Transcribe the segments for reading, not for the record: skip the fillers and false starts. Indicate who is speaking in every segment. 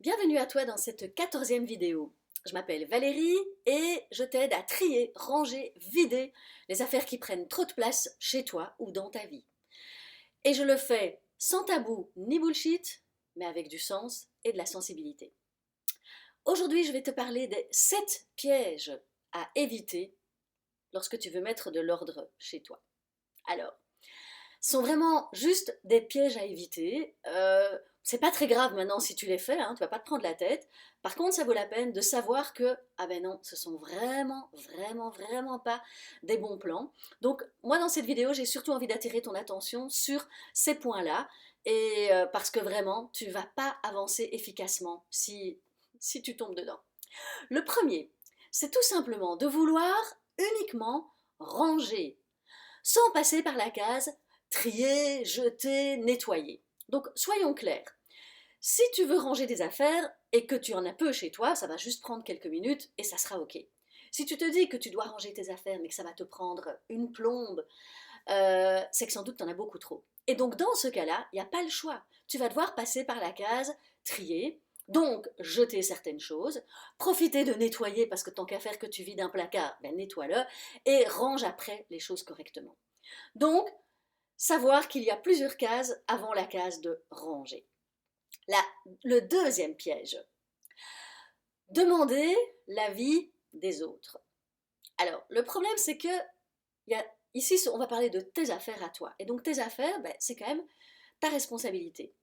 Speaker 1: Bienvenue à toi dans cette 14e vidéo. Je m'appelle Valérie et je t'aide à trier, ranger, vider les affaires qui prennent trop de place chez toi ou dans ta vie. Et je le fais sans tabou ni bullshit, mais avec du sens et de la sensibilité. Aujourd'hui, je vais te parler des 7 pièges à éviter lorsque tu veux mettre de l'ordre chez toi. Alors, ce sont vraiment juste des pièges à éviter. C'est pas très grave maintenant si tu les fais, hein, tu vas pas te prendre la tête. Par contre, ça vaut la peine de savoir que, ah ben non, ce sont vraiment pas des bons plans. Donc, moi, dans cette vidéo, j'ai surtout envie d'attirer ton attention sur ces points-là, et parce que vraiment, tu vas pas avancer efficacement si tu tombes dedans. Le premier, c'est tout simplement de vouloir uniquement ranger, sans passer par la case trier, jeter, nettoyer. Donc soyons clairs. Si tu veux ranger des affaires et que tu en as peu chez toi, ça va juste prendre quelques minutes et ça sera ok. Si tu te dis que tu dois ranger tes affaires mais que ça va te prendre une plombe, c'est que sans doute tu en as beaucoup trop. Et donc dans ce cas-là, il n'y a pas le choix. Tu vas devoir passer par la case trier, donc jeter certaines choses, profiter de nettoyer parce que tant qu'à faire que tu vides un placard, ben nettoie-le et range après les choses correctement. Donc, savoir qu'il y a plusieurs cases avant la case de ranger. Là, le deuxième piège, demander l'avis des autres. Alors, le problème, c'est que ici, on va parler de tes affaires à toi. Et donc, tes affaires, ben, c'est quand même ta responsabilité.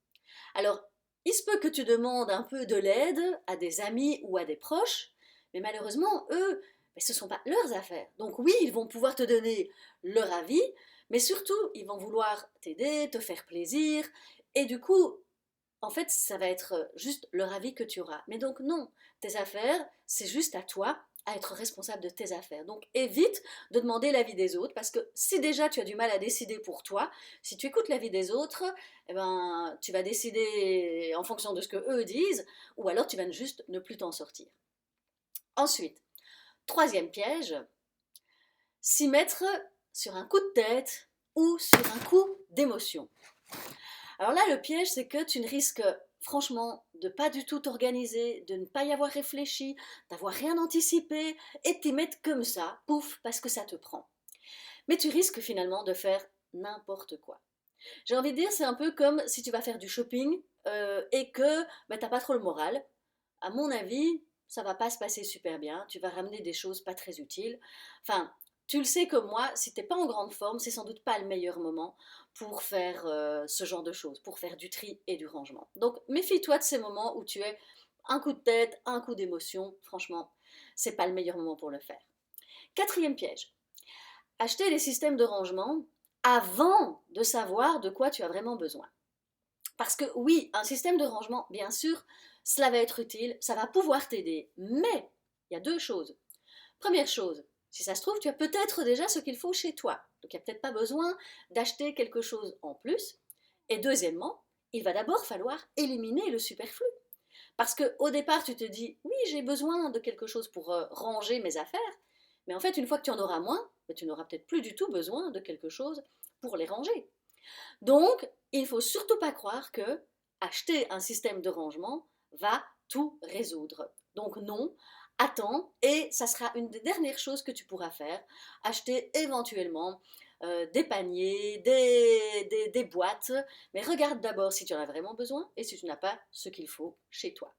Speaker 1: Alors, il se peut que tu demandes un peu de l'aide à des amis ou à des proches, mais malheureusement, eux, ben, ce ne sont pas leurs affaires. Donc oui, ils vont pouvoir te donner leur avis, mais surtout, ils vont vouloir t'aider, te faire plaisir, et du coup, en fait, ça va être juste leur avis que tu auras. Mais donc non, tes affaires, c'est juste à toi à être responsable de tes affaires. Donc évite de demander l'avis des autres parce que si déjà tu as du mal à décider pour toi, si tu écoutes l'avis des autres, eh ben, tu vas décider en fonction de ce que eux disent ou alors tu vas juste ne plus t'en sortir. Ensuite, troisième piège, s'y mettre sur un coup de tête ou sur un coup d'émotion. Alors là, le piège, c'est que tu ne risques franchement de pas du tout t'organiser, de ne pas y avoir réfléchi, d'avoir rien anticipé et de t'y mettre comme ça, pouf, parce que ça te prend. Mais tu risques finalement de faire n'importe quoi. J'ai envie de dire, c'est un peu comme si tu vas faire du shopping et que bah, tu n'as pas trop le moral. À mon avis, ça va pas se passer super bien. Tu vas ramener des choses pas très utiles. Enfin, tu le sais comme moi, si t'es pas en grande forme, c'est sans doute pas le meilleur moment pour faire ce genre de choses, pour faire du tri et du rangement. Donc méfie-toi de ces moments où tu es un coup de tête, un coup d'émotion. Franchement, c'est pas le meilleur moment pour le faire. Quatrième piège, acheter les systèmes de rangement avant de savoir de quoi tu as vraiment besoin. Parce que oui, un système de rangement, bien sûr, cela va être utile, ça va pouvoir t'aider. Mais il y a deux choses. Première chose, si ça se trouve, tu as peut-être déjà ce qu'il faut chez toi. Donc il n'y a peut-être pas besoin d'acheter quelque chose en plus. Et deuxièmement, il va d'abord falloir éliminer le superflu. Parce qu'au départ, tu te dis, oui, j'ai besoin de quelque chose pour ranger mes affaires. Mais en fait, une fois que tu en auras moins, tu n'auras peut-être plus du tout besoin de quelque chose pour les ranger. Donc, il ne faut surtout pas croire que acheter un système de rangement va tout résoudre. Donc non, attends et ça sera une des dernières choses que tu pourras faire. Acheter éventuellement des paniers, des boîtes, mais regarde d'abord si tu en as vraiment besoin et si tu n'as pas ce qu'il faut chez toi.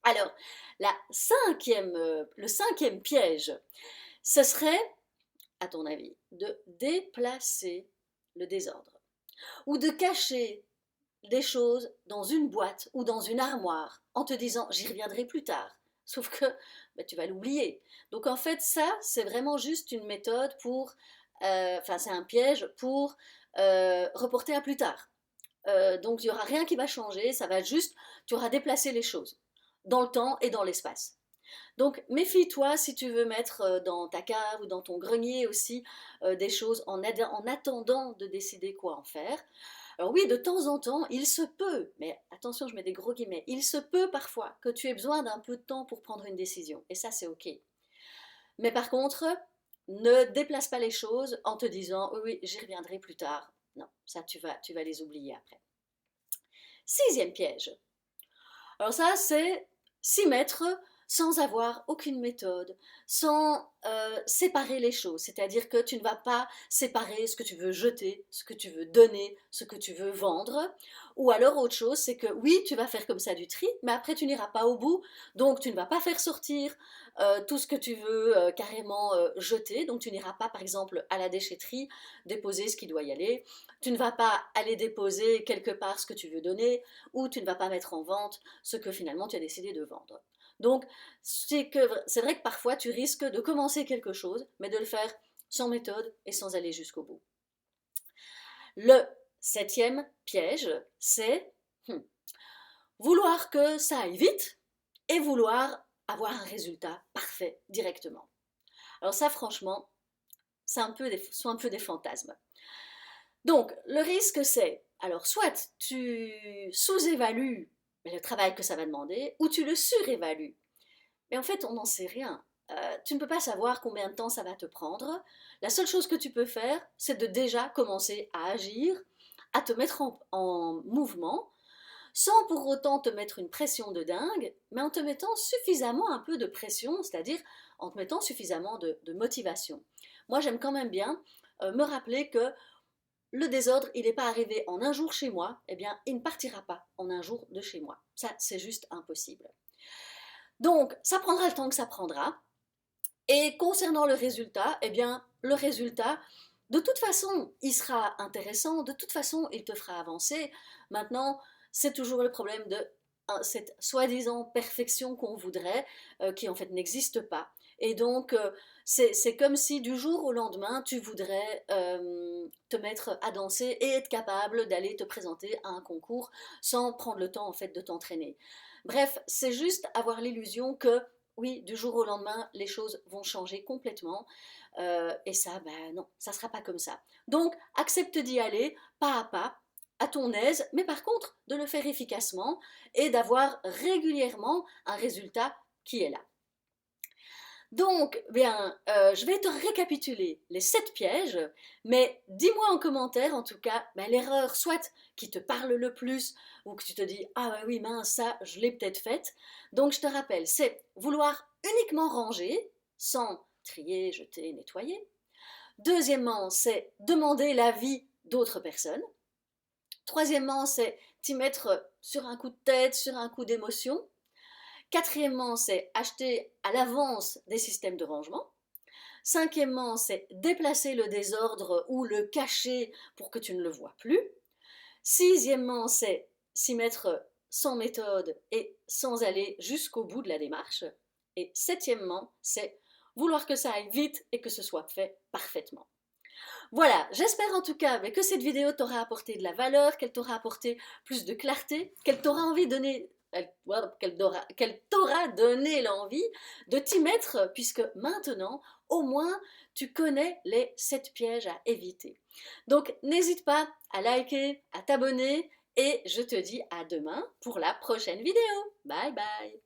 Speaker 1: Alors, le cinquième piège, ce serait, à ton avis, de déplacer le désordre ou de cacher des choses dans une boîte ou dans une armoire en te disant j'y reviendrai plus tard. Sauf que bah, tu vas l'oublier. Donc en fait, ça, c'est vraiment juste une méthode pour, enfin c'est un piège pour reporter à plus tard. Donc il n'y aura rien qui va changer, ça va juste, tu auras déplacé les choses dans le temps et dans l'espace. Donc méfie-toi si tu veux mettre dans ta cave ou dans ton grenier aussi des choses en attendant de décider quoi en faire. Alors oui, de temps en temps, il se peut, mais attention, je mets des gros guillemets, il se peut parfois que tu aies besoin d'un peu de temps pour prendre une décision. Et ça, c'est OK. Mais par contre, ne déplace pas les choses en te disant oui, oui, j'y reviendrai plus tard. Non, ça, tu vas les oublier après. Sixième piège. Alors ça, c'est s'y mettre sans avoir aucune méthode, sans séparer les choses. C'est-à-dire que tu ne vas pas séparer ce que tu veux jeter, ce que tu veux donner, ce que tu veux vendre. Ou alors autre chose, c'est que oui, tu vas faire comme ça du tri, mais après tu n'iras pas au bout. Donc tu ne vas pas faire sortir tout ce que tu veux carrément jeter. Donc tu n'iras pas par exemple à la déchetterie déposer ce qui doit y aller. Tu ne vas pas aller déposer quelque part ce que tu veux donner, ou tu ne vas pas mettre en vente ce que finalement tu as décidé de vendre. Donc, c'est vrai que parfois tu risques de commencer quelque chose, mais de le faire sans méthode et sans aller jusqu'au bout. Le septième piège, c'est vouloir que ça aille vite et vouloir avoir un résultat parfait directement. Alors ça, franchement, sont un peu des fantasmes. Donc, le risque, c'est, alors, soit tu sous-évalues le travail que ça va demander, ou tu le surévalues. Mais en fait, on n'en sait rien. Tu ne peux pas savoir combien de temps ça va te prendre. La seule chose que tu peux faire, c'est de déjà commencer à agir, à te mettre en mouvement, sans pour autant te mettre une pression de dingue, mais en te mettant suffisamment un peu de pression, c'est-à-dire en te mettant suffisamment de motivation. Moi, j'aime quand même bien me rappeler que le désordre, il n'est pas arrivé en un jour chez moi, eh bien, il ne partira pas en un jour de chez moi. Ça, c'est juste impossible. Donc, ça prendra le temps que ça prendra. Et concernant le résultat, eh bien, le résultat, de toute façon, il sera intéressant, de toute façon, il te fera avancer. Maintenant, c'est toujours le problème de cette soi-disant perfection qu'on voudrait, qui en fait n'existe pas. Et donc, c'est comme si du jour au lendemain, tu voudrais te mettre à danser et être capable d'aller te présenter à un concours sans prendre le temps en fait de t'entraîner. Bref, c'est juste avoir l'illusion que oui, du jour au lendemain, les choses vont changer complètement. Et ça, ben non, ça ne sera pas comme ça. Donc, accepte d'y aller pas, à ton aise, mais par contre, de le faire efficacement et d'avoir régulièrement un résultat qui est là. Donc, bien, je vais te récapituler les 7 pièges, mais dis-moi en commentaire, en tout cas, ben, l'erreur soit qui te parle le plus, ou que tu te dis, ah ouais, oui, mince, ça, je l'ai peut-être faite. Donc, je te rappelle, c'est vouloir uniquement ranger, sans trier, jeter, nettoyer. Deuxièmement, c'est demander l'avis d'autres personnes. Troisièmement, c'est t'y mettre sur un coup de tête, sur un coup d'émotion. Quatrièmement, c'est acheter à l'avance des systèmes de rangement. Cinquièmement, c'est déplacer le désordre ou le cacher pour que tu ne le vois plus. Sixièmement, c'est s'y mettre sans méthode et sans aller jusqu'au bout de la démarche. Et septièmement, c'est vouloir que ça aille vite et que ce soit fait parfaitement. Voilà, j'espère en tout cas que cette vidéo t'aura apporté de la valeur, qu'elle t'aura apporté plus de clarté, qu'elle t'aura envie de donner qu'elle t'aura donné l'envie de t'y mettre, puisque maintenant, au moins, tu connais les 7 pièges à éviter. Donc, n'hésite pas à liker, à t'abonner, et je te dis à demain pour la prochaine vidéo. Bye bye!